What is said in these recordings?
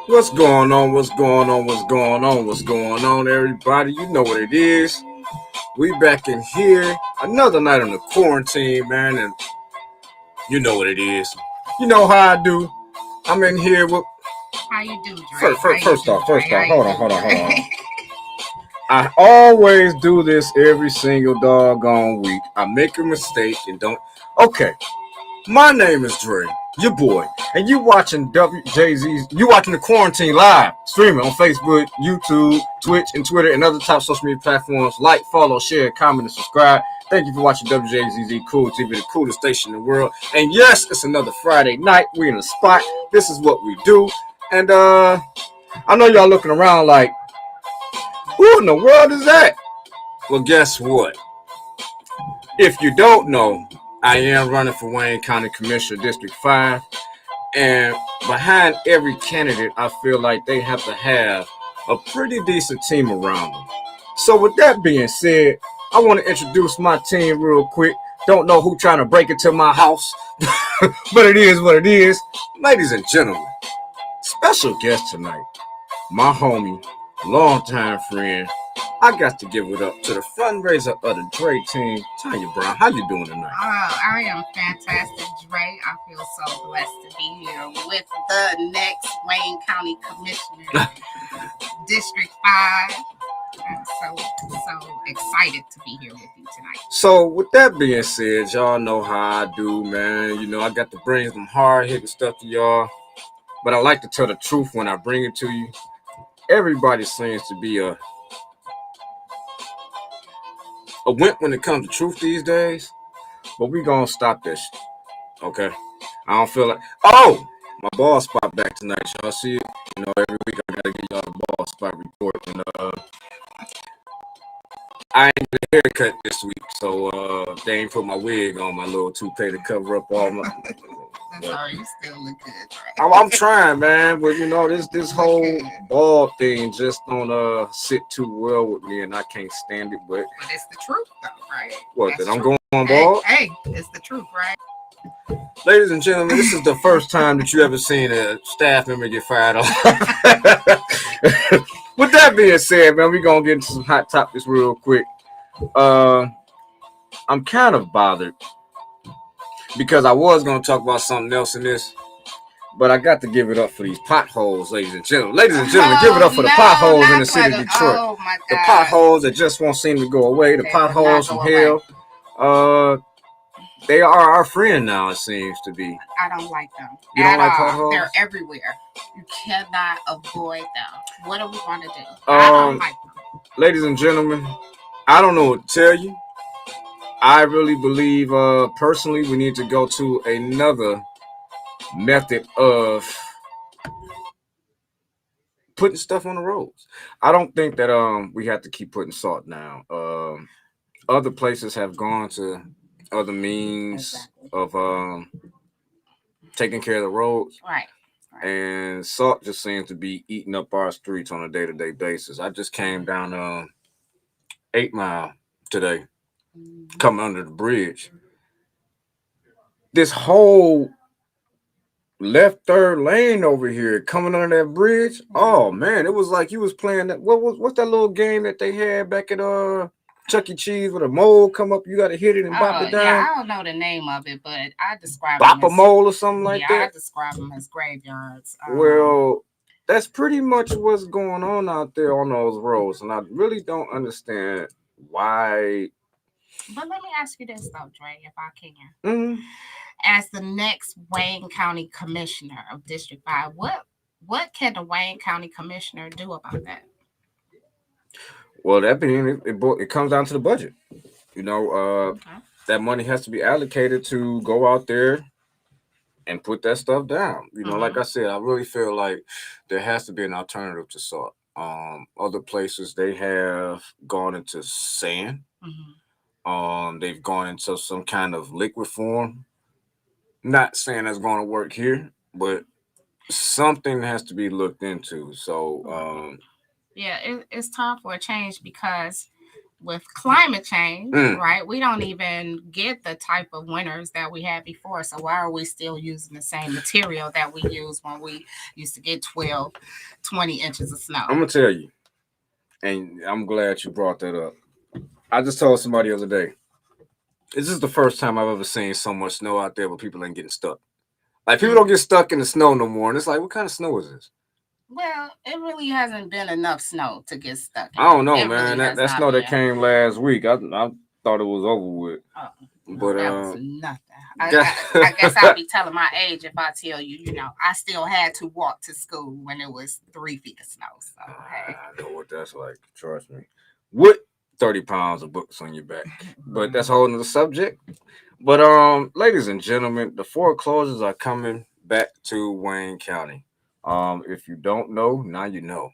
What's going on? What's going on? What's going on? What's going on, everybody? You know what it is. We back in here. Another night on the quarantine, man, and you know what it is. You know how I do. I'm in here with How you do, Dre? first off, hold on. I always do this every single doggone week. I make a mistake and don't. Okay, my name is Dre, your boy, and you watching WJZ's. You watching the Quarantine live streaming on Facebook, YouTube, Twitch, and Twitter, and other top social media platforms. Like, follow, share, comment, and subscribe. Thank you for watching WJZZ Cool TV, the coolest station in the world. And yes, it's another Friday night. We're in the spot. This is what we do. And I know y'all looking around like, who in the world is that? Well, guess what? If you don't know, I am running for Wayne County Commissioner District 5. And behind every candidate, I feel like they have to have a pretty decent team around them. So with that being said, I want to introduce my team real quick. Don't know who trying to break into my house, but it is what it is. Ladies and gentlemen, special guest tonight, my homie, longtime friend. I got to give it up to the fundraiser of the Dre team, Tanya Brown. How you doing tonight? I am fantastic, Dre. I feel so blessed to be here with the next Wayne County Commissioner, District 5. I'm so excited to be here with you tonight. So with that being said, y'all know how I do, man. You know, I got to bring some hard-hitting stuff to y'all, but I like to tell the truth when I bring it to you. Everybody seems to be a wimp when it comes to truth these days, but we gonna stop this shit, okay? I don't feel like, oh, my ball spot back tonight. Y'all see it? You know, every week I gotta give y'all the ball spot report, and I ain't get a haircut this week, so they ain't put my wig on, my little toupee to cover up all my. Sorry, you still look good, right? I'm trying, man, but you know this whole ball thing just don't sit too well with me, and I can't stand it. But it's the truth, though, right? What? That I'm going bald? Hey, it's the truth, right? Ladies and gentlemen, this is the first time that you ever seen a staff member get fired off. With that being said, man, we're gonna get into some hot topics real quick. I'm kind of bothered because I was gonna talk about something else in this, but I got to give it up for these potholes, ladies and gentlemen. Ladies and gentlemen, give it up for the potholes in the city of Detroit. Oh my God. The potholes that just won't seem to go away. The potholes from hell. They are our friend now, it seems to be. I don't like them. You don't like potholes? They're everywhere. You cannot avoid them. What are we going to do? I don't like them. Ladies and gentlemen, I don't know what to tell you. I really believe, personally, we need to go to another method of putting stuff on the roads. I don't think that we have to keep putting salt down. Other places have gone to other means of taking care of the roads. Right. And salt just seems to be eating up our streets on a day-to-day basis. I just came down 8 Mile today, coming under the bridge. This whole left third lane over here coming under that bridge. Oh man, it was like you was playing that. What's that little game that they had back at Chuck E. Cheese with a mole come up, you got to hit it and bop it down. Yeah, I don't know the name of it, but I describe bop a mole or something like that. I describe them as graveyards. Well, that's pretty much what's going on out there on those roads, and I really don't understand why. But let me ask you this though, Dre, if I can. Mm-hmm. As the next Wayne County Commissioner of District 5, what can the Wayne County Commissioner do about that? Well, that being it comes down to the budget. You know, that money has to be allocated to go out there and put that stuff down. You know, like I said, I really feel like there has to be an alternative to salt. Other places they have gone into sand. They've gone into some kind of liquid form. Not saying that's going to work here, but something has to be looked into. So, yeah, it's time for a change because with climate change, Mm. right? We don't even get the type of winters that we had before. So why are we still using the same material that we used when we used to get 12, 20 inches of snow? I'm gonna tell you, and I'm glad you brought that up. I just told somebody the other day, this is the first time I've ever seen so much snow out there, but people ain't getting stuck. Like people don't get stuck in the snow no more, and it's like, what kind of snow is this? Well, it really hasn't been enough snow to get stuck in. I don't know, It man. really That has snow not that been. came last week, I thought it was over with. Oh, no, But that was nothing. I I guess I'll be telling my age if I tell you, I still had to walk to school when it was 3 feet of snow. So, hey. I know what that's like. Trust me. With 30 pounds of books on your back, but that's a whole nother subject. But ladies and gentlemen, the foreclosures are coming back to Wayne County. If you don't know, now you know.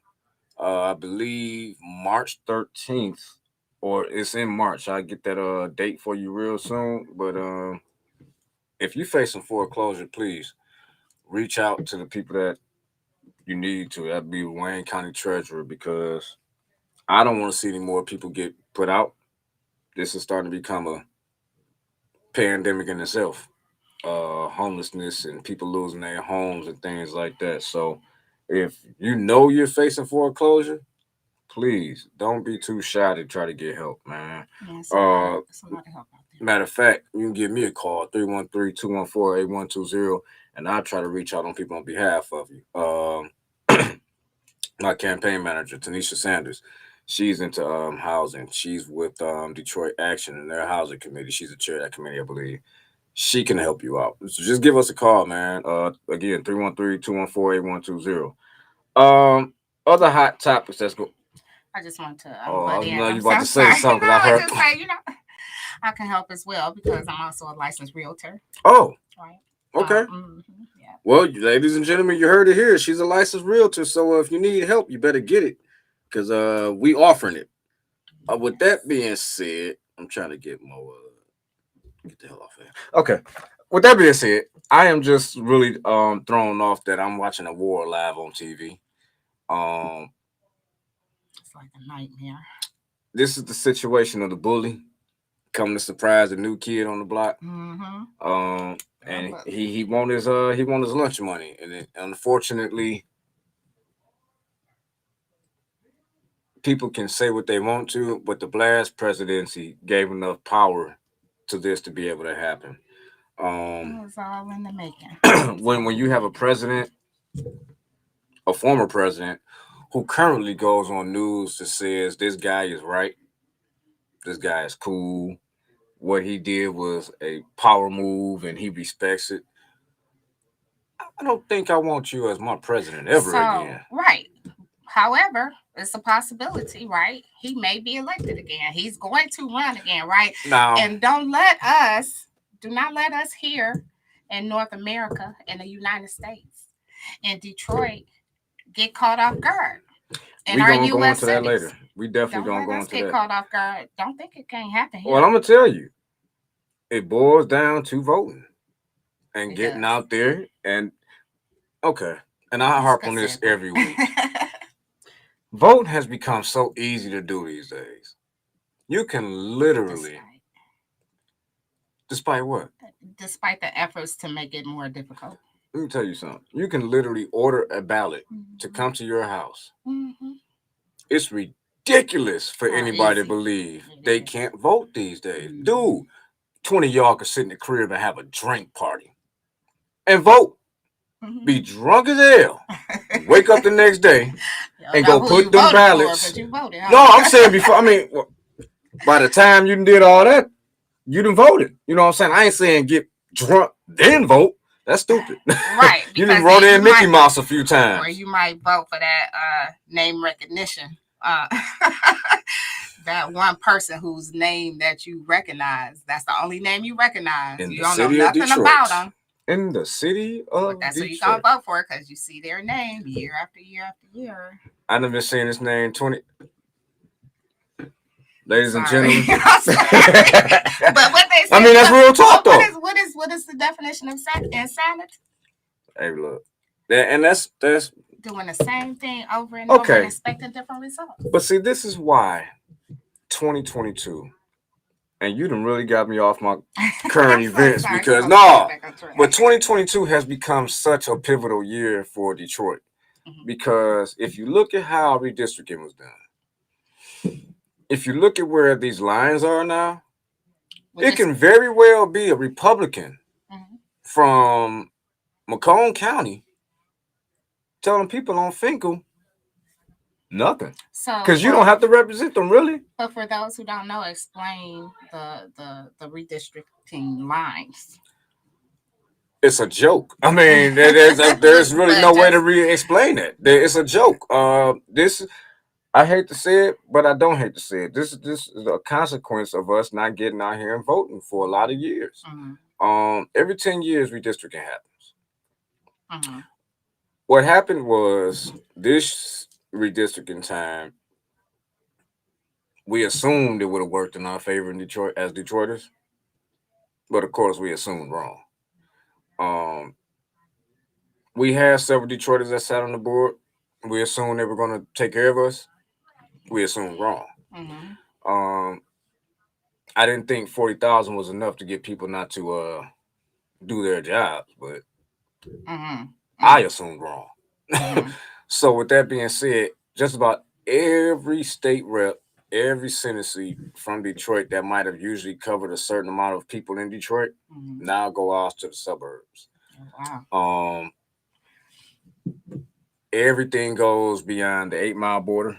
I believe March 13th, or it's in March. I'll get that date for you real soon. But if you facing foreclosure, please reach out to the people that you need to. That'd be Wayne County Treasurer, because I don't want to see any more people get put out. This is starting to become a pandemic in itself. Homelessness and people losing their homes and things like that. So if you know you're facing foreclosure, please don't be too shy to try to get help, man. Yeah, it's a lot of help out there. Matter of fact, you can give me a call, 313-214-8120, and I'll try to reach out on people on behalf of you. My campaign manager, Tanisha Sanders, she's into housing. She's with Detroit Action and their housing committee. She's the chair of that committee, I believe. She can help you out. So just give us a call, man. Again, 313-214-8120. Other hot topics. Let's go. I just want to Oh, I butt in. know you I'm about to so say sorry. something. No, I I heard. just say, I can help as well because I'm also a licensed realtor, Oh, right? okay. Yeah. Well, ladies and gentlemen, you heard it here. She's a licensed realtor, so if you need help, you better get it, because we offering it. With that being said, I'm trying to get more. Get the hell off here. Okay. With that being said, I am just really thrown off that I'm watching a war live on TV. Um, It's like a nightmare. this is the situation of the bully coming to surprise the new kid on the block. And he want his lunch money, and unfortunately, people can say what they want to, but the Blast presidency gave enough power to this to be able to happen. It was all in the making. when you have a president, a former president, who currently goes on news that says this guy is right, this guy is cool, what he did was a power move and he respects it. I don't think I want you as my president ever again. Right. However, it's a possibility, right? He may be elected again. He's going to run again, right? Now, and do not let us here in North America, in the United States, in Detroit, get caught off guard. And we're going to go into that later. We definitely going to go into that. Get caught off guard. Don't think it can't happen here. Well, I'm going to tell you, it boils down to voting and getting out there. And, okay, and I harp on this every week. Voting has become so easy to do these days. You can literally, despite what? Despite the efforts to make it more difficult. Let me tell you something. You can literally order a ballot to come to your house. It's ridiculous for anybody to believe they can't vote these days. Dude, 20 of y'all can sit in the crib and have a drink party and vote. Be drunk as hell. Wake up the next day and go put them ballots. No, I'm saying before. I mean, by the time you did all that, you done voted. You know what I'm saying? I ain't saying get drunk then vote. That's stupid. Right. You done wrote in Mickey Mouse a few times. Or you might vote for that name recognition. That one person whose name that you recognize. That's the only name you recognize. You don't know nothing about them. In the city of that's Detroit. Who you gonna vote for, because you see their name year after year after year. I never seen this name 20. Ladies and gentlemen. But what they say, I mean, that's real talk though. What is the definition of insanity? Hey, look. And that's doing the same thing over and over and expecting different results. But see, this is why 2022, and you done really got me off my current I'm so events sorry. because We're gonna get no, back on track. but 2022 has become such a pivotal year for Detroit Mhm. because if you look at how redistricting was done, if you look at where these lines are now, With it this, can very well be a Republican mhm. from Macomb County telling people on Finkel nothing So because you don't have to represent them really. but for those who don't know, explain the redistricting lines. It's a joke. I mean, there's really But no way to just re-explain it. It's a joke. This I hate to say it, but I don't hate to say it. This is a consequence of us not getting out here and voting for a lot of years. mhm, Every 10 years redistricting happens. mhm, What happened was this redistricting time, we assumed it would have worked in our favor in Detroit as Detroiters, but of course we assumed wrong. Um, we had several Detroiters that sat on the board. We assumed they were going to take care of us. We assumed wrong. mhm, Um, I didn't think 40,000 was enough to get people not to do their jobs, but mhm, I assumed wrong. mhm, So with that being said, just about every state rep, every Senate seat from Detroit that might have usually covered a certain amount of people in Detroit mhm. now go off to the suburbs. Oh, wow. Um, Everything goes beyond the 8 mile border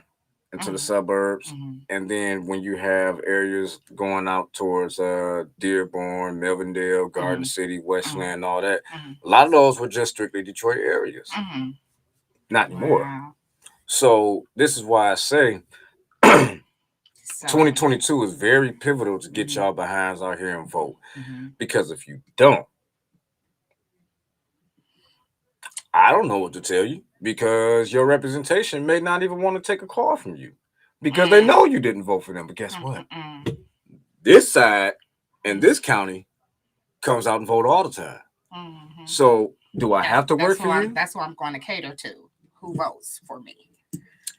into the Mhm, suburbs. mhm, And then when you have areas going out towards Dearborn, Melvindale, Garden mhm, City, mhm, Westland, all that, mhm, a lot of those were just strictly Detroit areas. mhm. Not anymore. Wow. So this is why I say So, 2022 is very pivotal to get mhm, y'all behinds out here and vote. mhm, Because if you don't, I don't know what to tell you because your representation may not even want to take a call from you because they mm, know you didn't vote for them. But guess mm, what? mm, This side in mm, this county comes out and vote all the time. mhm. So do I have to work That's for who I'm. you? That's who I'm going to cater to. Who votes for me?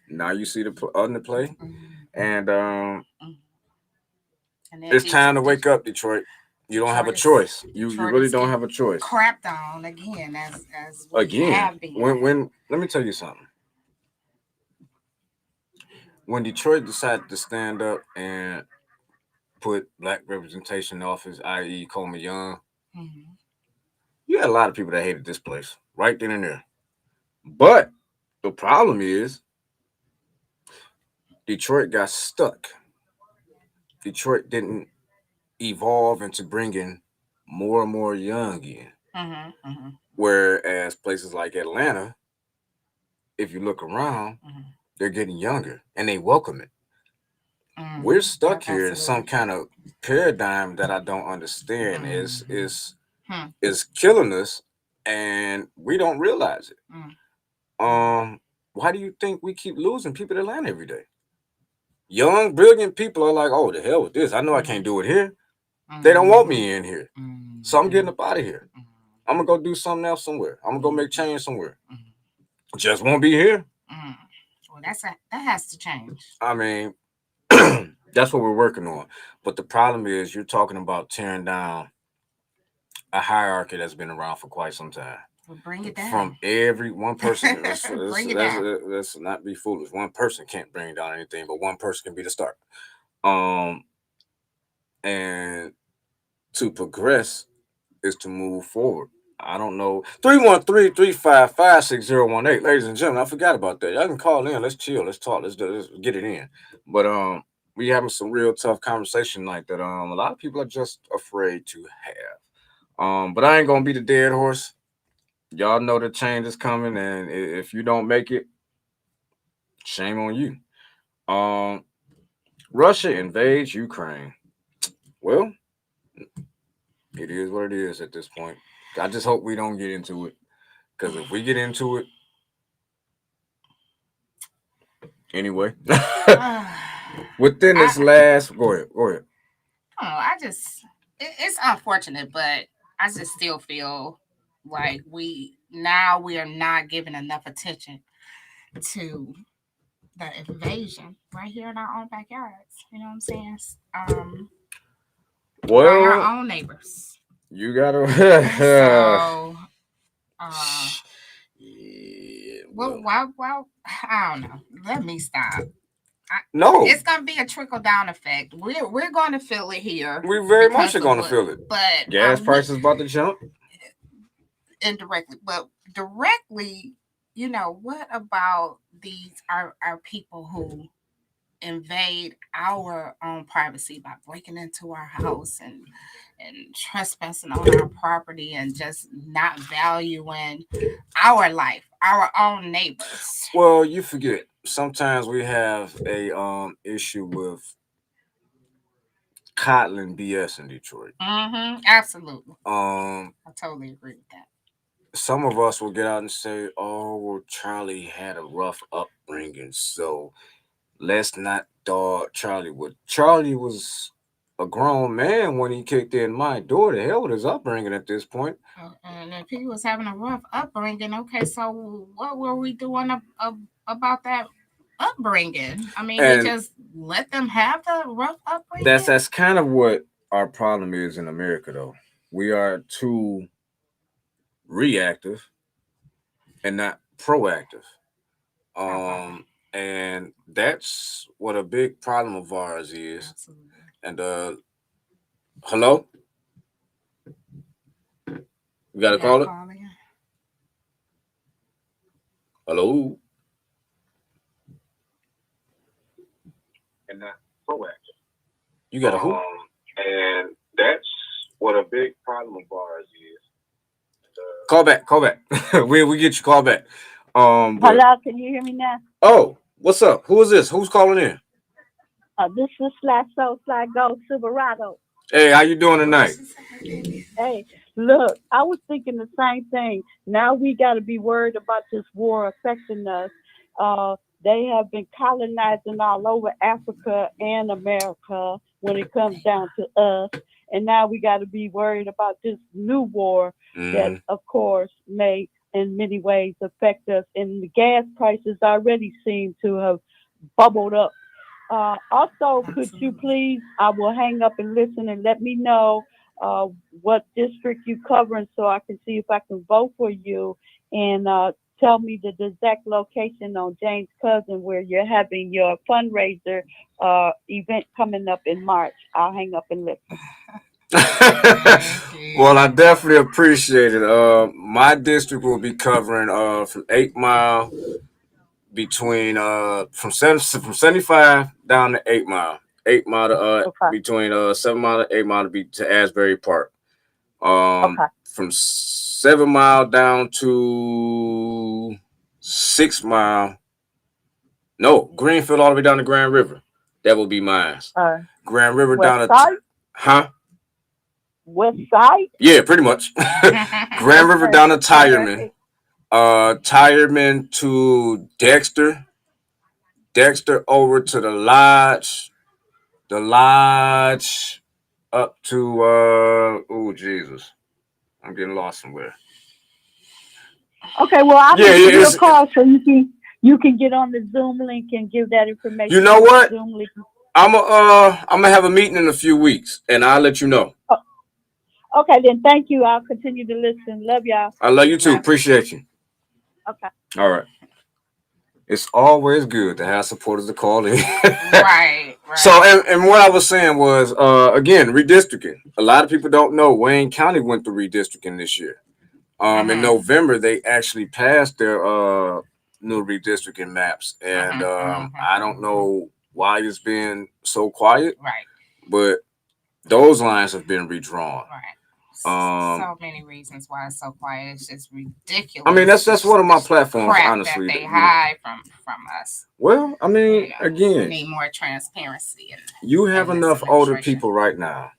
Now you see the on the play, Mhm, and mhm. And then it's time to wake up, Detroit. You don't have a Detroit is choice. You Detroit really is don't getting have a choice. crapped on again as we Again, have been. when let me tell you something. When Detroit decided to stand up and put black representation in office, i.e., Coleman Young, Mhm, you had a lot of people that hated this place right then and there. But the problem is Detroit got stuck. Detroit didn't evolve into bringing more and more young in. mhm, mhm, Whereas places like Atlanta, if you look around, mhm, they're getting younger and they welcome it. We're mhm. stuck here in some Absolutely. kind of paradigm that I don't understand. Is Mhm. is Hmm, is killing us, and we don't realize it. mm, Why do you think we keep losing people to Atlanta every day? Young, brilliant people are like, oh, the hell with this. I know I can't mhm, do it here. They don't want mhm, me in here. So I'm getting mhm, up out of here. mhm, I'm gonna go do something else somewhere. I'm gonna go make change somewhere. mhm, Just won't be here. mhm. Well, that has to change. I mean, that's what we're working on. But the problem is you're talking about tearing down a hierarchy that's been around for quite some time. Well, bring it down. From every one person, Bring it down. let's not be foolish. One person can't bring down anything, but one person can be the start. Um, and to progress is to move forward. I don't know. 313-355-6018. Ladies and gentlemen, I forgot about that. Y'all can call in. Let's chill. Let's talk. Let's get it in. But we having some real tough conversation like that. A lot of people are just afraid to have. But I ain't gonna be the dead horse. Y'all know the change is coming, and if you don't make it, shame on you. Um, Russia invades Ukraine. Well, it is what it is at this point. I just hope we don't get into it. Because if we get into it, anyway, within this I last, go ahead, go ahead. don't know. It's unfortunate, but I just still feel like we are not giving enough attention to the invasion right here in our own backyards. You know what I'm saying? By our Well, own neighbors. you gotta. So, Yeah, well, well, I don't know. Let me stop. no, It's gonna be a trickle down effect. We're gonna feel it here. we very much because are of gonna what, feel it. but Gas prices about to jump. indirectly, but directly, you know, what about these our people who invade our own privacy by breaking into our house and trespassing on our property and just not valuing our life, our own neighbors? Well, you forget. Sometimes we have a issue with Kotlin BS in Detroit. Absolutely. Um, I totally agree with that. some of us will get out and say, "Oh, well, Charlie had a rough upbringing, so let's not dog Charlie." With Charlie was a grown man when he kicked in my door. The hell with his upbringing at this point. And if he was having a rough upbringing, okay, so what were we doing about that upbringing? I mean, we And just let them have the rough upbringing. that's kind of what our problem is in America, though. We are too reactive and not proactive. And that's what a big problem of ours is. Absolutely. And hello, you got a caller? Hello. And not proactive. You got a who? And that's what a big problem of ours is. Call back. we get you. Call back. Hello, can you hear me now? Oh, what's up? Who is this? Who's calling in? This is Sly Go Silverado. Hey, how you doing tonight? Hey, look, I was thinking the same thing. Now we got to be worried about this war affecting us. They have been colonizing all over Africa and America when it comes down to us. And now we got to be worried about this new war that, of course, may in many ways affect us. And the gas prices already seem to have bubbled up. Also, could you please, I will hang up and listen and let me know what district you covering so I can see if I can vote for you and tell me the exact location on James Cousin where you're having your fundraiser event coming up in March. I'll hang up and listen. Well, I definitely appreciate it. My district will be covering from 8 Mile between from 75 down to 8 Mile. 8 Mile to Okay. between 7 Mile to 8 Mile to be to Asbury Park. Okay. From 7 Mile down to 6 Mile. No, Greenfield all the way down to Grand River. That will be mine. Grand River West down to side? huh? West side? Yeah, pretty much. Grand River down to Tireman. Tireman to Dexter. Dexter over to the Lodge. The Lodge up to oh Jesus. I'm getting lost somewhere. Okay, well I'll give you a call so you can get on the Zoom link and give that information. You know what? I'm gonna have a meeting in a few weeks and I'll let you know. Okay, then thank you. I'll continue to listen. Love y'all. I love you too. Appreciate you. Okay. All right. It's always good to have supporters to call in. Right. So, and what I was saying was, again, redistricting. A lot of people don't know Wayne County went through redistricting this year. In November, they actually passed their new redistricting maps, and I don't know why it's been so quiet. Right. But those lines have been redrawn. Right. So many reasons why it's so quiet. It's just ridiculous. I mean, that's one of my platforms, crap honestly. That they hide from us. Well, I mean, again, we need more transparency. You have enough older people right now.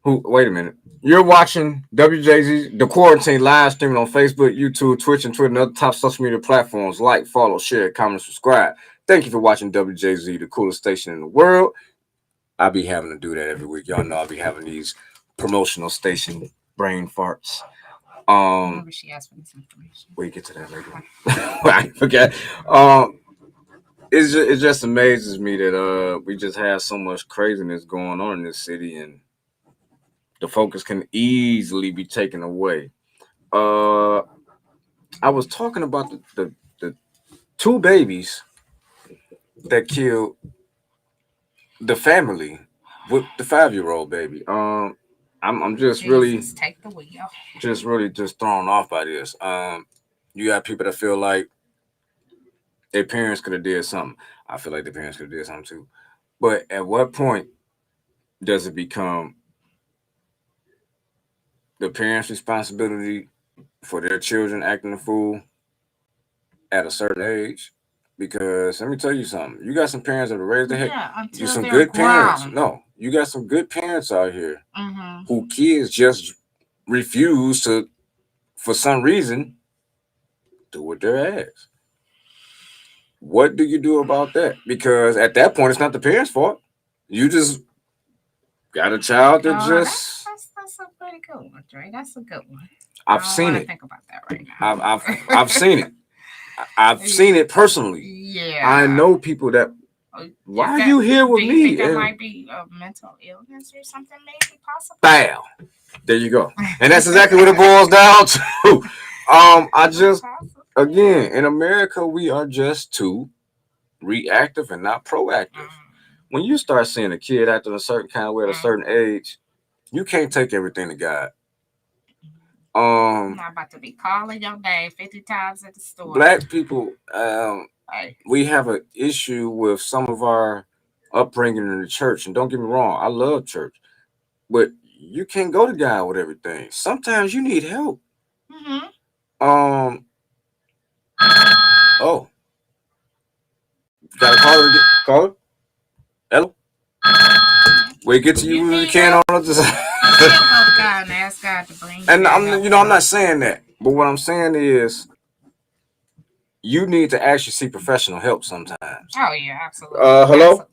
Who? Wait a minute. You're watching WJZ, the Quarantine live streaming on Facebook, YouTube, Twitch, and Twitter, and other top social media platforms. Like, follow, share, comment, subscribe. Thank you for watching WJZ, the coolest station in the world. I'll be having to do that every week. Y'all know I'll be having these promotional station brain farts. Remember she asked for this information. We get to that later. I forget. it just amazes me that we just have so much craziness going on in this city, and the focus can easily be taken away. Uh, I was talking about the two babies that killed the family with the 5-year-old baby. I'm just really Jesus, take the wheel. just thrown off by this. You got people that feel like their parents could have did something. I feel like their parents could have did something too. But at what point does it become the parents' responsibility for their children acting a fool at a certain age? Because let me tell you something. You got some parents that are raised their head. Yeah, You until some they're good parents. grown. No, you got some good parents out here Mm-hmm. who kids just refuse to, for some reason, do with their ass. What do you do about that? Because at that point, it's not the parents' fault. You just got a child that Oh, just. that's a pretty good one, Dre. That's a good one. I've I don't seen wanna it. think about that right now. I've seen it. I've seen it personally. Yeah. I know people that. Why are you here with do me? you think that And might be a mental illness or something, maybe, possibly? bam, there you go. And that's exactly what it boils down to. I just again in America we are just too reactive and not proactive. When you start seeing a kid acting a certain kind of way at a certain age, you can't take everything to God. I'm not about to be calling your name 50 times at the store. Black people, Hey. we have an issue with some of our upbringing in the church. And don't get me wrong, I love church, but you can't go to God with everything. Sometimes you need help. Mm-hmm. Oh, got a caller again. Caller, hello. We get to you when we can on the side. Go to God and ask God to bring you. And back I'm, up. you know, I'm not saying that, but what I'm saying is, you need to actually seek professional help sometimes. Oh yeah, absolutely. Hello. Absolutely.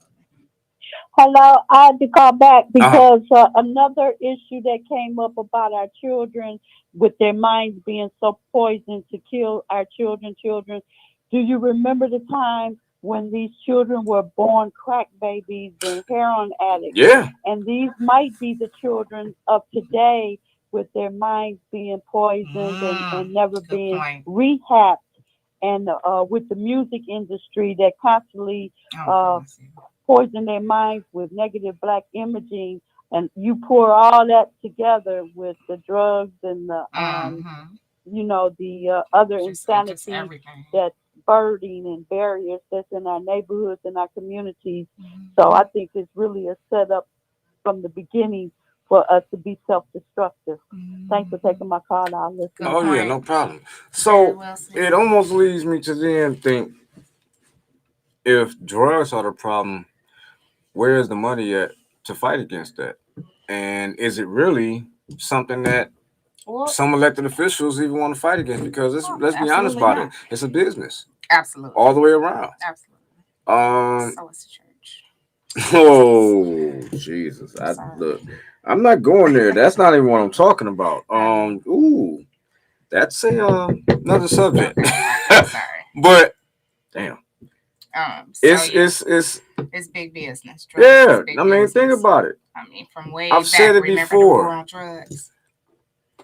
Hello, I had to call back because another issue that came up about our children with their minds being so poisoned to kill our children. Do you remember the time when these children were born crack babies and heroin addicts? Yeah. And these might be the children of today with their minds being poisoned and never Good being point. rehabbed. And with the music industry that constantly poison their minds with negative black imaging, and you pour all that together with the drugs and the the other Just insanity everything. that's burden and barriers that's in our neighborhoods and our communities. So I think it's really a setup from the beginning for us to be self-destructive. Thanks for taking my call. I'll listen. Good Oh yeah, point. no problem. Very So well said. it almost leads me to then think, if drugs are the problem, where is the money at to fight against that? And is it really something that Well, some elected officials even want to fight against? Because let's be honest absolutely about not. it, it's a business Absolutely. all the way around. Absolutely. So is the church. Oh Jesus! Sorry. I'm not going there. That's not even what I'm talking about. Ooh, that's another subject. Okay, sorry. But damn, So it's big business. Drugs yeah. is big I mean, business. think about it. I mean, from way I've back. said it Remember before. the war on drugs?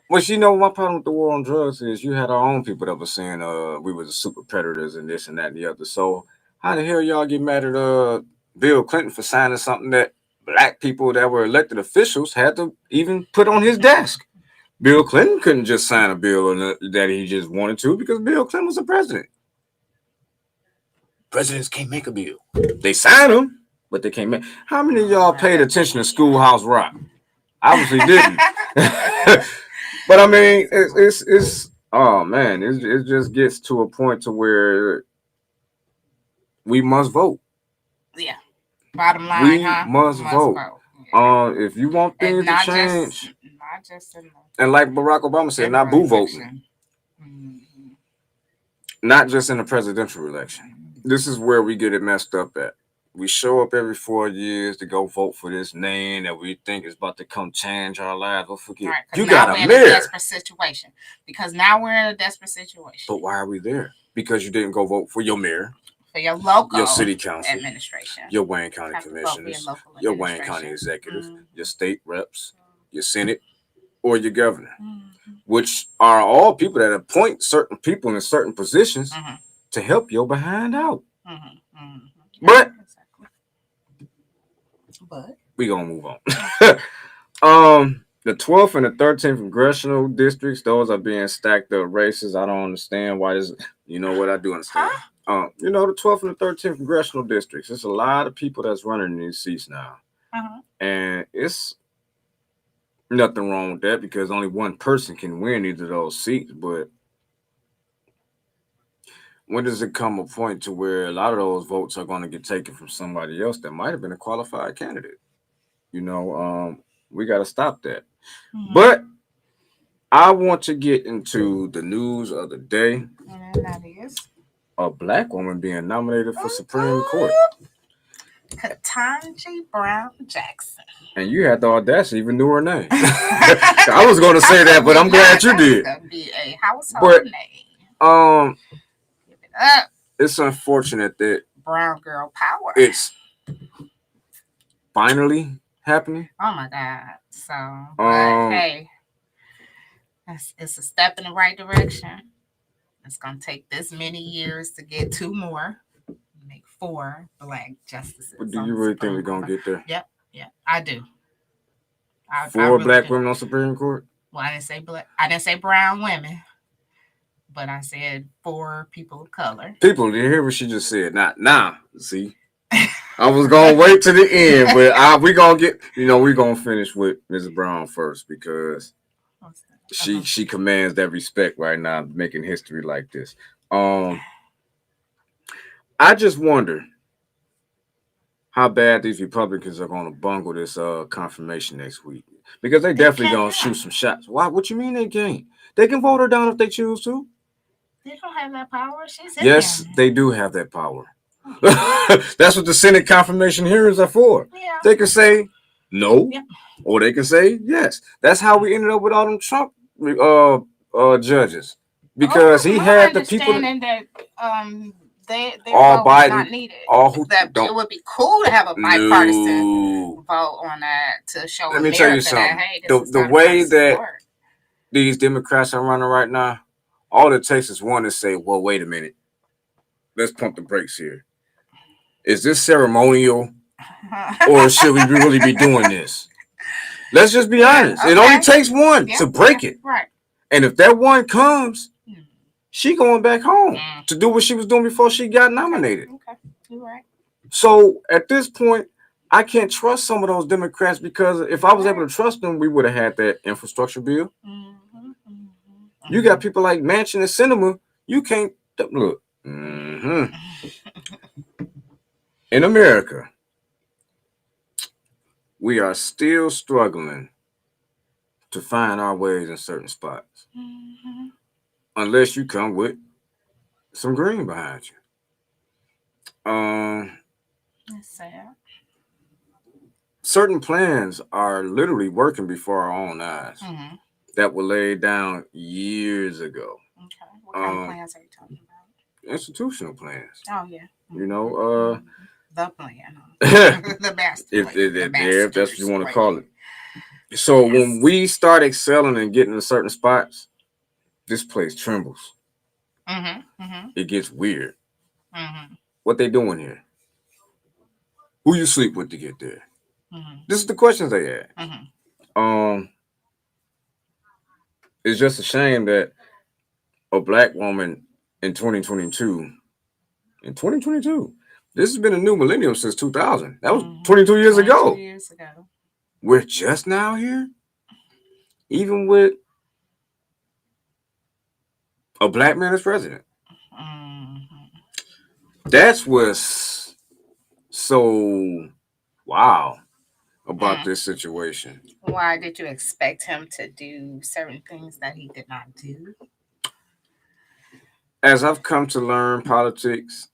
Well, you know, my problem with the war on drugs is you had our own people that were saying we were the super predators and this and that and the other. So how the hell y'all get mad at Bill Clinton for signing something that black people that were elected officials had to even put on his desk? Bill Clinton couldn't just sign a bill that he just wanted to because Bill Clinton was the president. Presidents can't make a bill. They sign them, but they can't make. How many of y'all paid attention to Schoolhouse Rock? Obviously didn't. But I mean, it's oh man, it just gets to a point to where we must vote. Yeah. Bottom line, we must vote. Yeah. If you want things to change, not just in and like Barack Obama said, not boo voting, not just in the presidential election. This is where we get it messed up at. We show up every 4 years to go vote for this man that we think is about to come change our lives. Don't forget, right, you got a mayor. In a desperate situation. Because now we're in a desperate situation. But why are we there? Because you didn't go vote for your mayor. for your local your city council, administration. your Wayne County Have to vote for commissioners, local your Wayne County administration. executive, Mhm. your state reps, your senate, or your governor, Mhm. which are all people that appoint certain people in certain positions Mhm. to help your behind out. Mhm. Mhm. But Exactly. But we gonna move on. The 12th and the 13th congressional districts, those are being stacked up races. I don't understand why this. You know what? I do understand. The 12th and the 13th congressional districts. There's a lot of people that's running these seats now, and it's nothing wrong with that because only one person can win either of those seats. But when does it come a point to where a lot of those votes are going to get taken from somebody else that might have been a qualified candidate? We got to stop that. But I want to get into the news of the day. And that is A black woman being nominated for Supreme Court. Ketanji Brown Jackson. And you had the audacity, even knew her name. I was going to say that, but I'm glad you did. It's going to be a household name. Give it up. It's unfortunate that Brown girl power. It's finally happening. Oh my God. So, but hey, it's a step in the right direction. It's going to take this many years to get 2 more, make 4 black justices. But do you really think we're going to get there? Yep. Yeah, I do. 4 really black women on Supreme Court? Well, I didn't say black. I didn't say brown women, but I said 4 people of color. People, did you hear what she just said? Not now. See, I was gonna wait to the end, but we gonna get. We gonna finish with Mrs. Brown first because she commands that respect right now, making history like this. I just wonder how bad these Republicans are gonna bungle this confirmation next week because they definitely gonna shoot some shots. Why? What you mean they can't? They can vote her down if they choose to. They don't have that power. She's yes, they do have that power. That's what the Senate confirmation hearings are for. Yeah. They can say no, or they can say yes. That's how we ended up with all them Trump judges because he had the people that they all Biden not needed. All who that it would be cool to have a bipartisan vote on that to show. Let me tell you something. The way that these Democrats are running right now, all it takes is one to say, "Well, wait a minute, let's pump the brakes here. Is this ceremonial, or should we really be doing this? Let's just be honest. Okay. It only takes one to break it. Right. And if that one comes, she going back home to do what she was doing before she got nominated. Okay. You're right. So at this point, I can't trust some of those Democrats because if I was able to trust them, we would have had that infrastructure bill. You got people like Manchin and Sinema. You can't look. In America, we are still struggling to find our ways in certain spots. Unless you come with some green behind you. That's sad. Certain plans are literally working before our own eyes that were laid down years ago. Okay. What kind of plans are you talking about? Institutional plans. Oh, yeah. The plan. The master plan. If that's what you want to call it. So when we start excelling and getting to certain spots, this place trembles. It gets weird. What they doing here? Who you sleep with to get there? This is the questions they ask. It's just a shame that a black woman in 2022, this has been a new millennium since 2000. That was 22 years ago. We're just now here, even with a black man as president. That's what's so wow about this situation. Why did you expect him to do certain things that he did not do? As I've come to learn politics,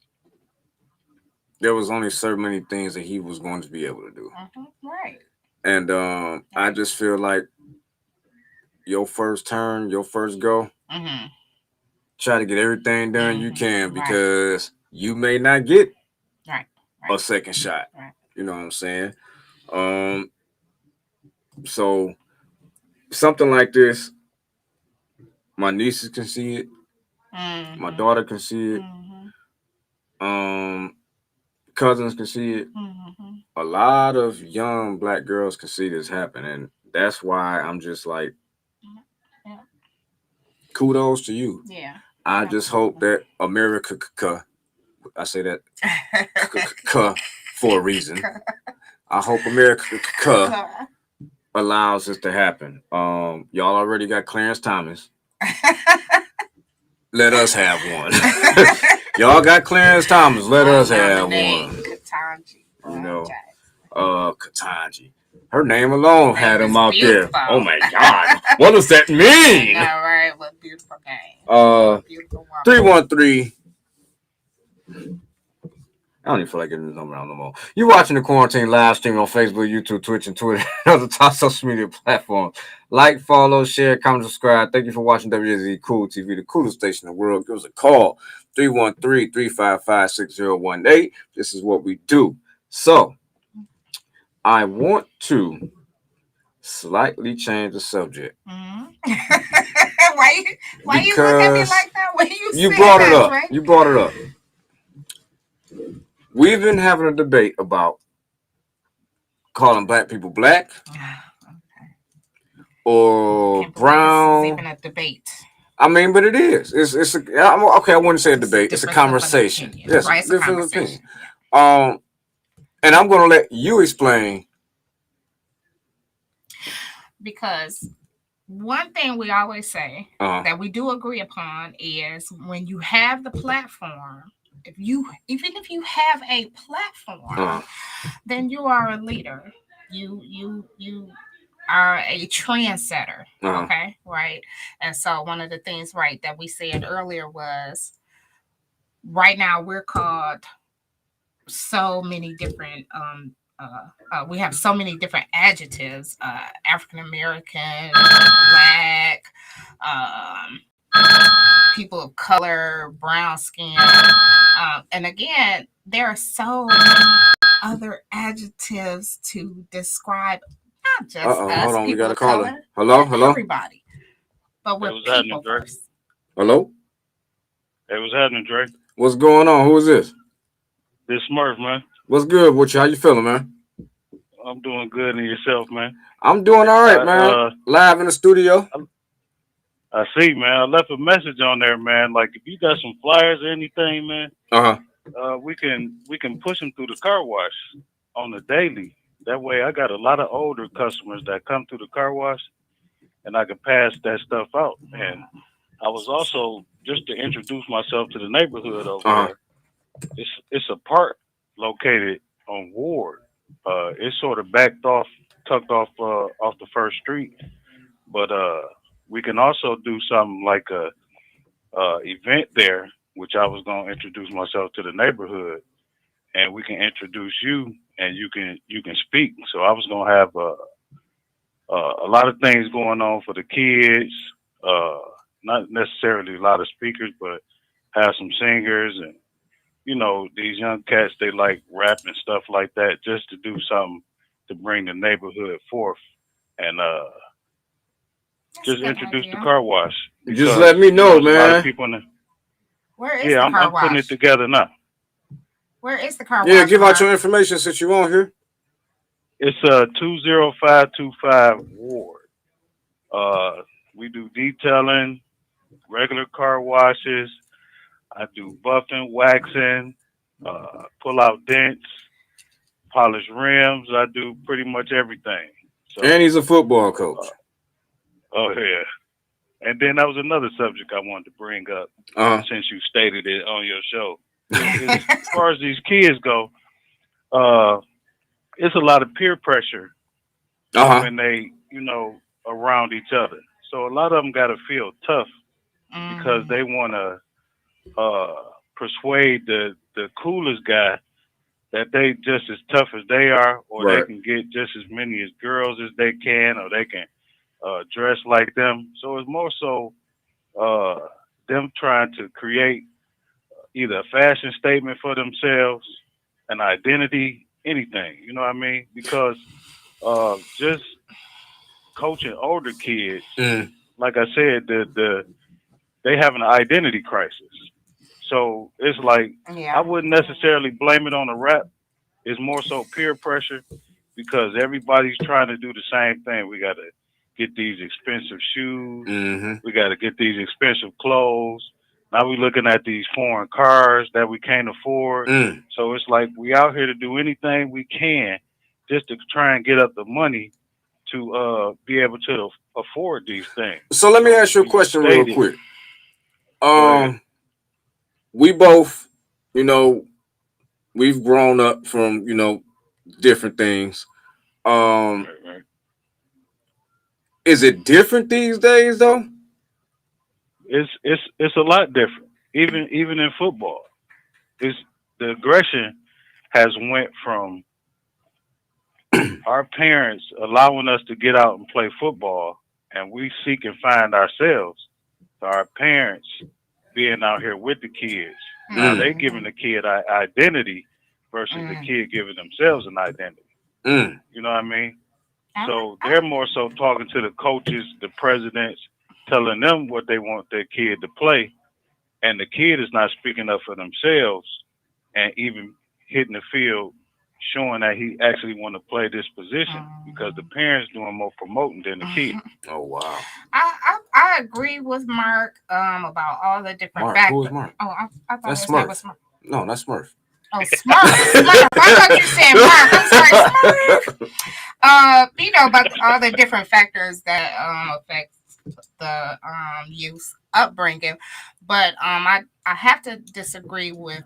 there was only so many things that he was going to be able to do. Right. And I just feel like your first turn, your first go, try to get everything done you can because you may not get Right. a Right. second shot. Right. You know what I'm saying? Um, so something like this, my nieces can see it, my Mm-hmm. daughter can see it, Mm-hmm. um, cousins can see it. Mm-hmm. A lot of young black girls can see this happen, and that's why I'm just like, Yeah. kudos to you. Yeah. I just hope that America, I say that for a reason. I hope America allows this to happen. Y'all already got Clarence Thomas. Let us have one. Y'all got Clarence Thomas. Let us have one. Ketanji. You know, Ketanji. Her name alone had him out beautiful. there. Oh my God. What does that mean? All right, what beautiful name. Beautiful woman. 313. I don't even feel like getting this number out no more. You watching the Quarantine live stream on Facebook, YouTube, Twitch, and Twitter, and other top social media platforms. Like, follow, share, comment, subscribe. Thank you for watching WZ Cool TV, the coolest station in the world. Give us a call, 313-355-6018. This is what we do. So, I want to slightly change the subject. Mm-hmm. why you look at me like that when you brought it up? Right? You brought it up. We've been having a debate about calling black people black or brown. This is even a debate. I mean, but it is. It's okay. I wouldn't say a debate. It's a conversation. Yes, right, it's a conversation. Opinion. And I'm going to let you explain. Because one thing we always say that we do agree upon is when you have the platform, even if you have a platform, then you are a leader. You are a trendsetter. Okay, right. And so one of the things, right, that we said earlier was right now we're called so many different we have so many different adjectives, African American, black, people of color, brown skin, and again there are so many other adjectives to describe not just us, hold on, we got a caller. Hello, everybody, but we're people first. Hello. Hey, what's happening, Dre? What's going on? Who is this? This Smurf, man. What's good with you? How you feeling, man? I'm doing good, and yourself, man? I'm doing all right, man. Live in the studio. I see, man. I left a message on there, man. Like, if you got some flyers or anything, man, we can push them through the car wash on the daily. That way, I got a lot of older customers that come through the car wash, and I can pass that stuff out. And I was also, just to introduce myself to the neighborhood over there, it's a park located on Ward. It's sort of tucked off the first street, but we can also do something like a event there, which I was gonna introduce myself to the neighborhood, and we can introduce you, and you can speak. So I was gonna have a lot of things going on for the kids. Not necessarily a lot of speakers, but have some singers and, you know, these young cats, they like rap and stuff like that, just to do something to bring the neighborhood forth and just introduce the car wash. Because, just let me know, man. A lot of people in Where is the car I'm wash? putting it together now. Where is the car wash? Yeah, give out your information since you're on here. It's 20525 Ward. We do detailing, regular car washes. I do buffing, waxing, pull out dents, polish rims. I do pretty much everything. So, and he's a football coach. Oh yeah. And then that was another subject I wanted to bring up since you stated it on your show. As far as these kids go, it's a lot of peer pressure when they, you know, around each other. So a lot of them got to feel tough because they want to persuade the coolest guy that they just as tough as they are, or they can get just as many as girls as they can, or they can dress like them. So it's more so them trying to create, either a fashion statement for themselves, an identity, anything. You know what I mean? Because just coaching older kids, like I said, they have an identity crisis. So it's like I Yeah. wouldn't necessarily blame it on the rap. It's more so peer pressure because everybody's trying to do the same thing. We got to get these expensive shoes. We got to get these expensive clothes. Now we're looking at these foreign cars that we can't afford. So it's like we out here to do anything we can just to try and get up the money to be able to afford these things. So let me ask you a question real quick. We both, you know, we've grown up from, you know, different things. Is it different these days though? It's a lot different. Even in football, it's the aggression has went from our parents allowing us to get out and play football, and we seek and find ourselves, to our parents being out here with the kids. Now they giving the kid identity versus the kid giving themselves an identity. You know what I mean? So they're more so talking to the coaches, the presidents, telling them what they want their kid to play, and the kid is not speaking up for themselves and even hitting the field, showing that he actually want to play this position because the parents doing more promoting than the kid. Oh wow! I agree with Mark about all the different factors. Who is Mark? Oh, I thought that's his Smurf. name was Smurf. No, that's Smurf. Oh, Smurf. I thought you said Mark. I'm sorry, Smurf. You know about all the different factors that affect the youth upbringing, but I have to disagree with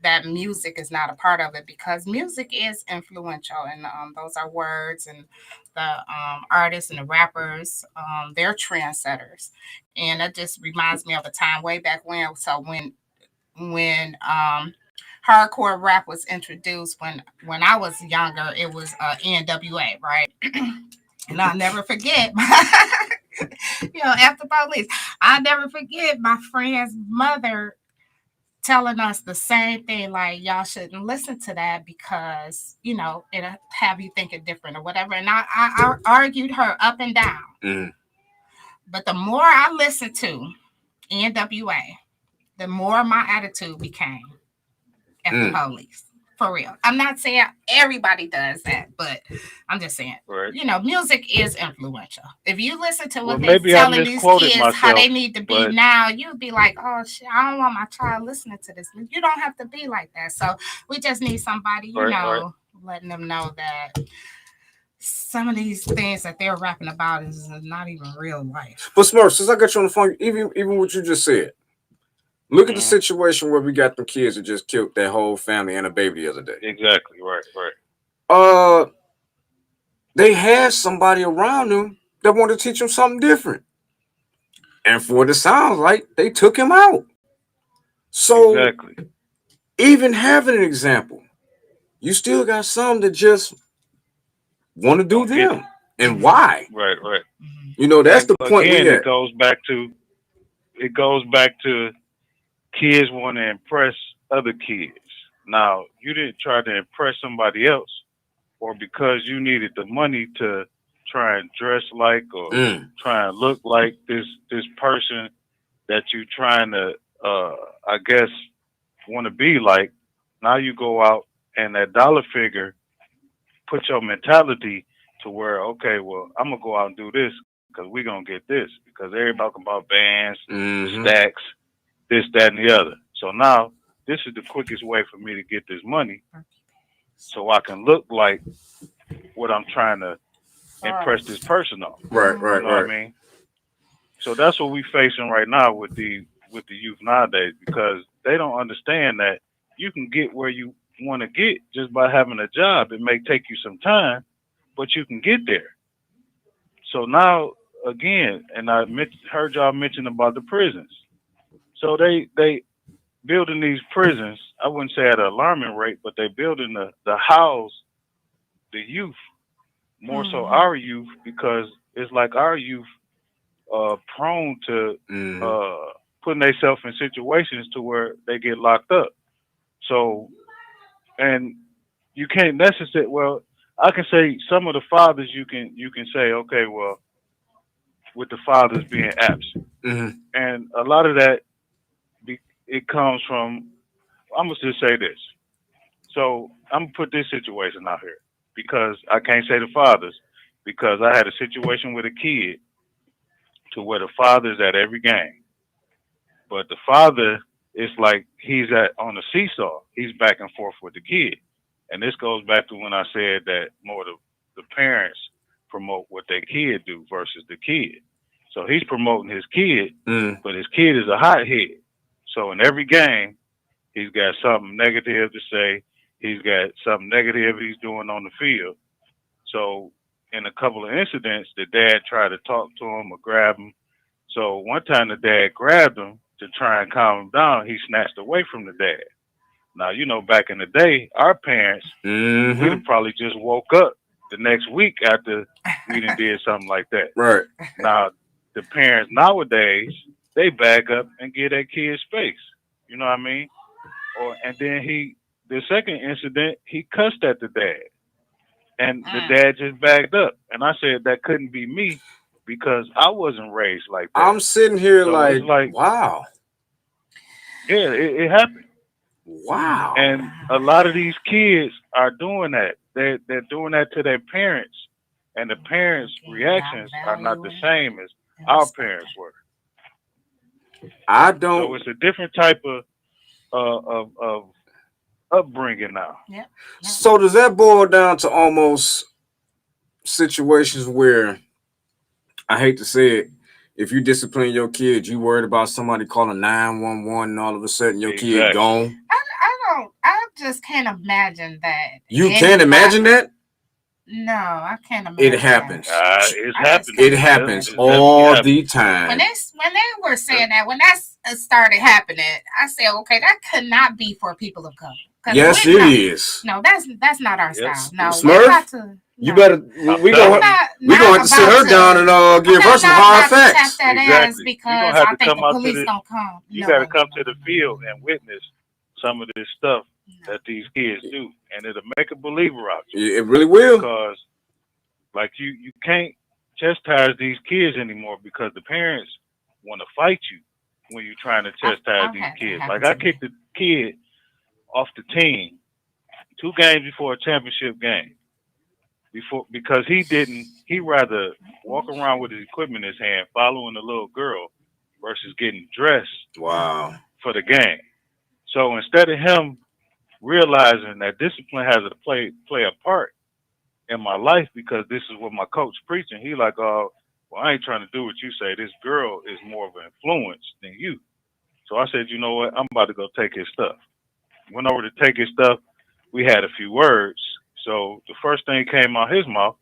that music is not a part of it because music is influential, and those are words, and the artists and the rappers, they're trendsetters, and that just reminds me of a time way back when. So when hardcore rap was introduced when I was younger, it was NWA, right? And I'll never forget, after police, I'll never forget my friend's mother telling us the same thing, like, y'all shouldn't listen to that because, it'll have you thinking different or whatever. And I argued her up and down. But the more I listened to NWA, the more my attitude became at the police. For real. I'm not saying everybody does that, but I'm just saying, music is influential. If you listen to what they're telling these kids how they need to be now, you'd be like, oh, shit, I don't want my child listening to this. You don't have to be like that. So we just need somebody, letting them know that some of these things that they're rapping about is not even real life. But Smurf, since I got you on the phone, even what you just said, look at the situation where we got them kids that just killed their whole family and a baby the other day. Exactly, right. They had somebody around them that wanted to teach them something different. And for what it sounds like, they took him out. So even having an example, you still got some that just want to do them. And why? Right. That's the point. Again, it goes back to kids want to impress other kids. Now, you didn't try to impress somebody else, or because you needed the money to try and dress like or try and look like this person that you trying to, I guess, want to be like. Now you go out and that dollar figure put your mentality to where, okay, well, I'm going to go out and do this because we're going to get this because everybody talking about bands, stacks, this, that, and the other. So now this is the quickest way for me to get this money so I can look like what I'm trying to impress this person on. Right. What I mean? So that's what we're facing right now with the youth nowadays because they don't understand that you can get where you want to get just by having a job. It may take you some time, but you can get there. So now, again, and I heard y'all mention about the prisons. So they building these prisons, I wouldn't say at an alarming rate, but they building the house, the youth, more so our youth, because it's like our youth prone to putting themselves in situations to where they get locked up. So, and you can't necessarily. Well, I can say some of the fathers you can say, okay, well, with the fathers being absent, Mm-hmm. and a lot of that it comes from. I'm gonna just say this. So I'm gonna put this situation out here because I can't say the fathers because I had a situation with a kid to where the father's at every game, but the father is like he's at on the seesaw. He's back and forth with the kid, and this goes back to when I said that more the parents promote what their kid do versus the kid. So he's promoting his kid, but his kid is a hothead. So in every game, he's got something negative to say. He's got something negative he's doing on the field. So in a couple of incidents, the dad tried to talk to him or grab him. So one time the dad grabbed him to try and calm him down. He snatched away from the dad. Now, you know, back in the day, our parents, we'd have probably just woke up the next week after we done did something like that. Right. Now, the parents nowadays, they back up and give their kids space. You know what I mean? And then the second incident, he cussed at the dad. And the dad just backed up. And I said that couldn't be me because I wasn't raised like that. I'm sitting here So like, wow. Yeah, it happened. Wow. And a lot of these kids are doing that. They're doing that to their parents. And the parents' reactions are not the same as our parents were. I don't. So it's a different type of upbringing now. Yep. So does that boil down to almost situations where, I hate to say it, if you discipline your kid, you worried about somebody calling 911 and all of a sudden your kid gone? I just can't imagine that. You can't imagine that? No, I can't imagine. It happens. It happens. It happens all the time. When they were saying that, when that started happening, I said, okay, that could not be for people of color. Yes, it is. No, that's not our style. No, Smurf, you better. We gonna have to sit her down and give her some hard facts. Exactly. Because I think the police don't come. You got to come to the field and witness some of this stuff that these kids do, and it'll make a believer out of you. It really will. Because, like, you can't chastise these kids anymore because the parents want to fight you when you're trying to chastise these kids. Like, I kicked the kid off the team 2 games before a championship game. Because he rather walk around with his equipment in his hand, following the little girl, versus getting dressed for the game. So instead of him realizing that discipline has to play a part in my life because this is what my coach preaching, he like, oh, well, I ain't trying to do what you say. This girl is more of an influence than you. So I said, you know what? I'm about to go take his stuff. Went over to take his stuff. We had a few words. So the first thing came out his mouth,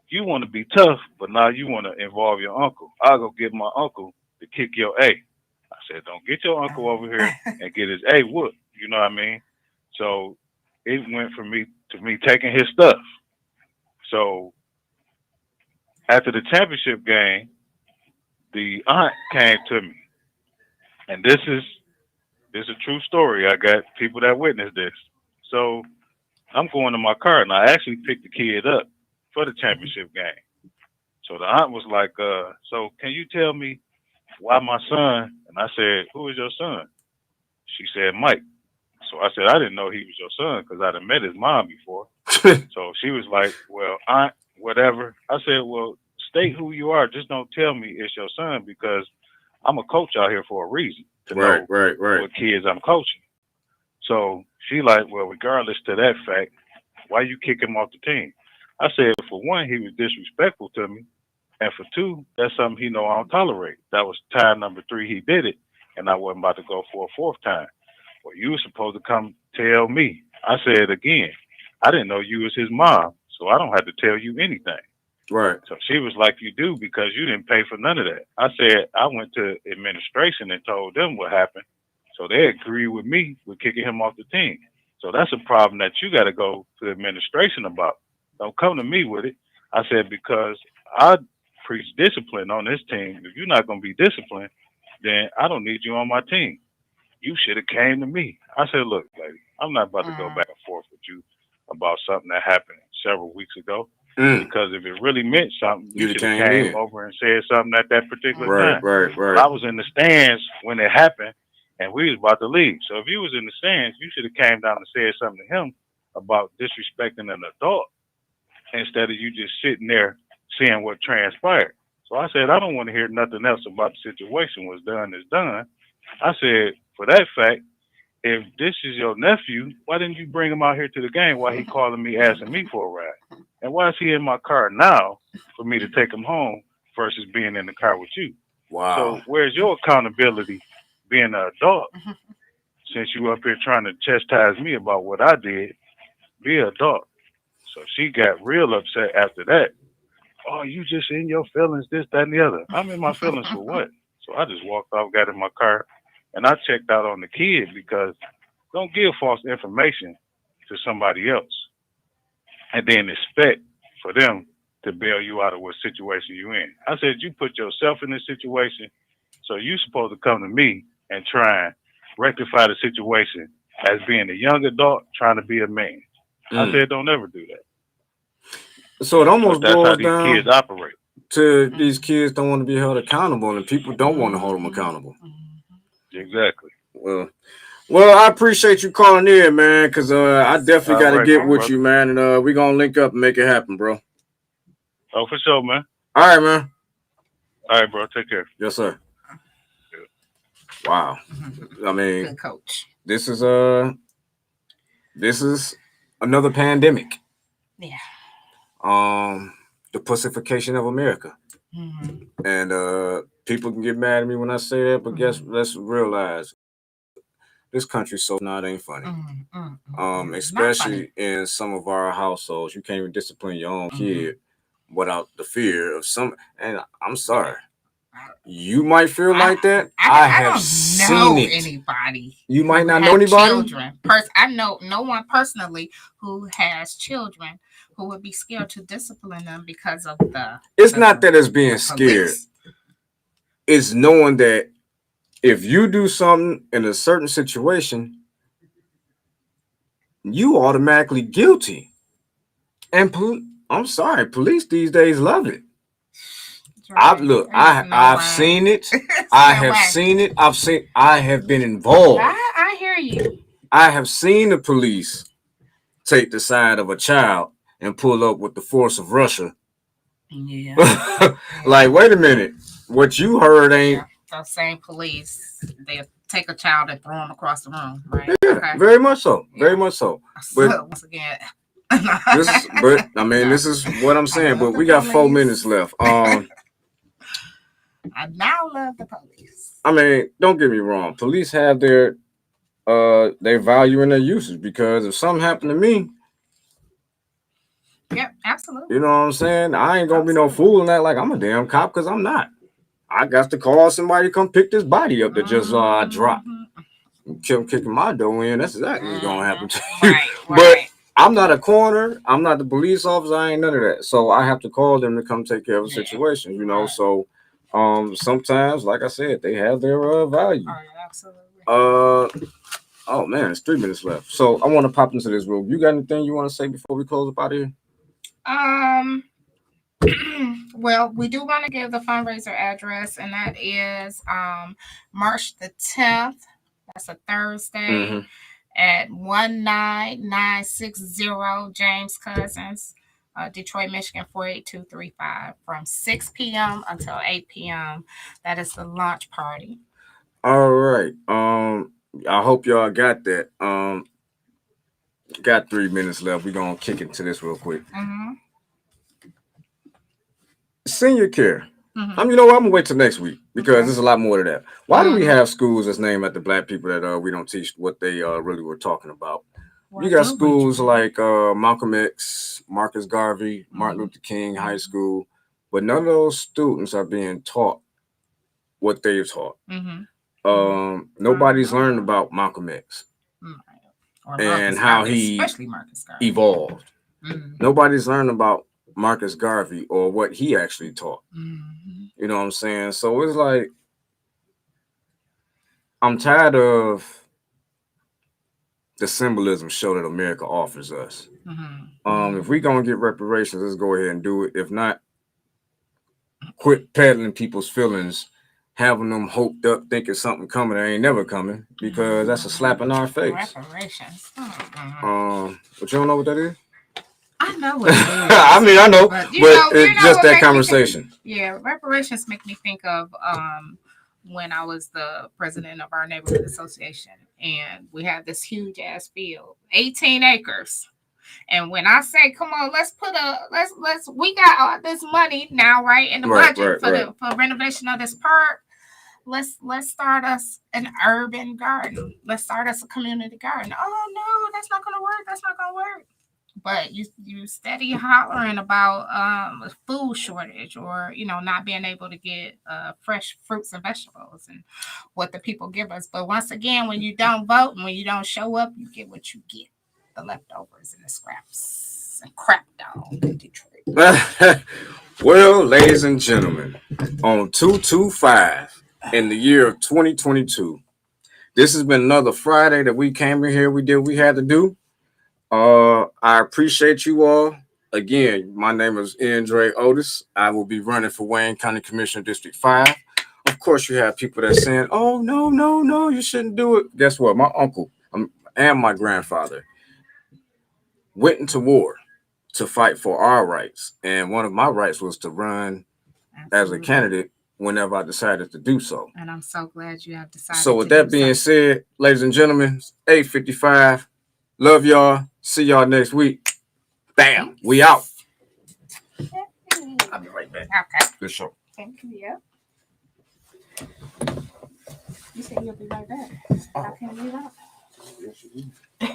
you want to be tough, but now you want to involve your uncle. I'll go get my uncle to kick your A. I said, don't get your uncle over here and get his A whooped. You know what I mean? So it went from me taking his stuff. So after the championship game, the aunt came to me. And this is a true story. I got people that witnessed this. So I'm going to my car, and I actually picked the kid up for the championship game. So the aunt was like, so can you tell me why my son? And I said, who is your son? She said, Mike. So I said, I didn't know he was your son because I'd have met his mom before. So she was like, well, aunt, whatever. I said, well, state who you are. Just don't tell me it's your son because I'm a coach out here for a reason to know what kids I'm coaching. So she like, well, regardless to that fact, why you kick him off the team? I said, for one, he was disrespectful to me. And for 2, that's something he know I don't tolerate. That was time number 3 he did it. And I wasn't about to go for a 4th time. Well, you were supposed to come tell me. I said again, I didn't know you was his mom, so I don't have to tell you anything. Right. So she was like, you do because you didn't pay for none of that. I said, I went to administration and told them what happened. So they agreed with me with kicking him off the team. So that's a problem that you got to go to administration about. Don't come to me with it. I said, because I preach discipline on this team. If you're not going to be disciplined, then I don't need you on my team. You should have came to me. I said, look, lady, I'm not about to go back and forth with you about something that happened several weeks ago. Because if it really meant something, you should have came over and said something at that particular time. Right. Well, I was in the stands when it happened, and we was about to leave. So if you was in the stands, you should have came down and said something to him about disrespecting an adult instead of you just sitting there seeing what transpired. So I said, I don't want to hear nothing else about the situation. What's done is done. I said, for that fact, if this is your nephew, why didn't you bring him out here to the game? Why he calling me, asking me for a ride? And why is he in my car now for me to take him home versus being in the car with you? Wow. So where's your accountability being an adult? Since you up here trying to chastise me about what I did, be an adult. So she got real upset after that. Oh, you just in your feelings, this, that, and the other. I'm in my feelings for what? So I just walked off, got in my car, and I checked out on the kid because don't give false information to somebody else and then expect for them to bail you out of what situation you in. I said, you put yourself in this situation, so you supposed to come to me and try and rectify the situation as being a young adult trying to be a man. I said, don't ever do that. So it almost that's boils how these down kids operate. To these kids don't want to be held accountable, and people don't want to hold them accountable. Exactly. Well, I appreciate you calling in, man, because I definitely got to get with you, man, and we're going to link up and make it happen, bro. Oh, for sure, man. All right, man. All right, bro. Take care. Yes, sir. Wow. I mean, good coach. This is another pandemic. Yeah. The pussification of America. And people can get mad at me when I say that, but let's realize this country's so not ain't funny. Especially in some of our households, you can't even discipline your own kid without the fear of some. And I'm sorry, you might feel like that. I have seen it. Anybody? You might not know anybody. Children. I know no one personally who has children who would be scared to discipline them because of the. It's not that it's being scared. It's knowing that if you do something in a certain situation, you automatically guilty. And I'm sorry, police these days love it. Right. I've seen it. I have seen it. I have been involved. I hear you. I have seen the police take the side of a child and pull up with the force of Russia. Yeah. Like, wait a minute. What you heard ain't. Yeah. The same police. They take a child and throw them across the room, right? Yeah, okay. Very much so. Very much so. But once again. This is what I'm saying. But we got 4 minutes left. I now love the police. I mean, don't get me wrong. Police have their value and their usage, because if something happened to me, yep, absolutely. You know what I'm saying? I ain't gonna be no fool in that like I'm a damn cop, because I'm not. I got to call somebody to come pick this body up that just dropped. Kept kicking my door in. That's exactly what's gonna happen to you. But I'm not a coroner. I'm not the police officer. I ain't none of that. So I have to call them to come take care of the situation. You know. So sometimes, like I said, they have their value. Absolutely. Oh man, it's 3 minutes left. So I want to pop into this room. You got anything you want to say before we close up out of here? Well, we do want to give the fundraiser address, and that is March the 10th. That's a Thursday at 19960 James Cousins, Detroit, Michigan 48235, from 6 p.m. until 8 p.m. That is the launch party. All right. I hope y'all got that. Got 3 minutes left. We're gonna kick into this real quick. Senior care. You know what? I'm gonna wait till next week, because there's a lot more to that. Why do we have schools that's named after black people that we don't teach what they really were talking about? You got schools like Malcolm X, Marcus Garvey, Martin Luther King High School, but none of those students are being taught what they've taught. Nobody's learned about Malcolm X and how he evolved. Nobody's learned about Marcus Garvey or what he actually taught. You know what I'm saying? So it's like, I'm tired of the symbolism show that America offers us. If we gonna get reparations, let's go ahead and do it. If not, quit peddling people's feelings, having them hoped up, thinking something coming that ain't never coming, because that's a slap in our face. Reparations. But you don't know what that is? I know what it is. I mean, I know, but it's just that conversation. Yeah, reparations make me think of when I was the president of our neighborhood association, and we had this huge ass field, 18 acres. And when I say, come on, let's we got all this money now, right, in the budget for renovation of this park. Let's start us an urban garden. Let's start us a community garden. Oh no, that's not gonna work. That's not gonna work. But you steady hollering about food shortage, or not being able to get fresh fruits and vegetables and what the people give us. But once again, when you don't vote and when you don't show up, you get what you get. The leftovers and the scraps and crap down in Detroit. Well, ladies and gentlemen, on 225 in the year of 2022, this has been another Friday that we came in here. We did what we had to do. I appreciate you all. Again, my name is Andre Otis. I will be running for Wayne County Commissioner District 5. Of course, you have people that saying, oh, no, you shouldn't do it. Guess what? My uncle and my grandfather went into war to fight for our rights. And one of my rights was to run as a candidate whenever I decided to do so. And I'm so glad you have decided. So with that being said, ladies and gentlemen, 8:55. Love y'all. See y'all next week. Bam. We out. I'll be right back. Okay. Good show. Thank you. You said you'll be right back. How can we out? Yes, you do.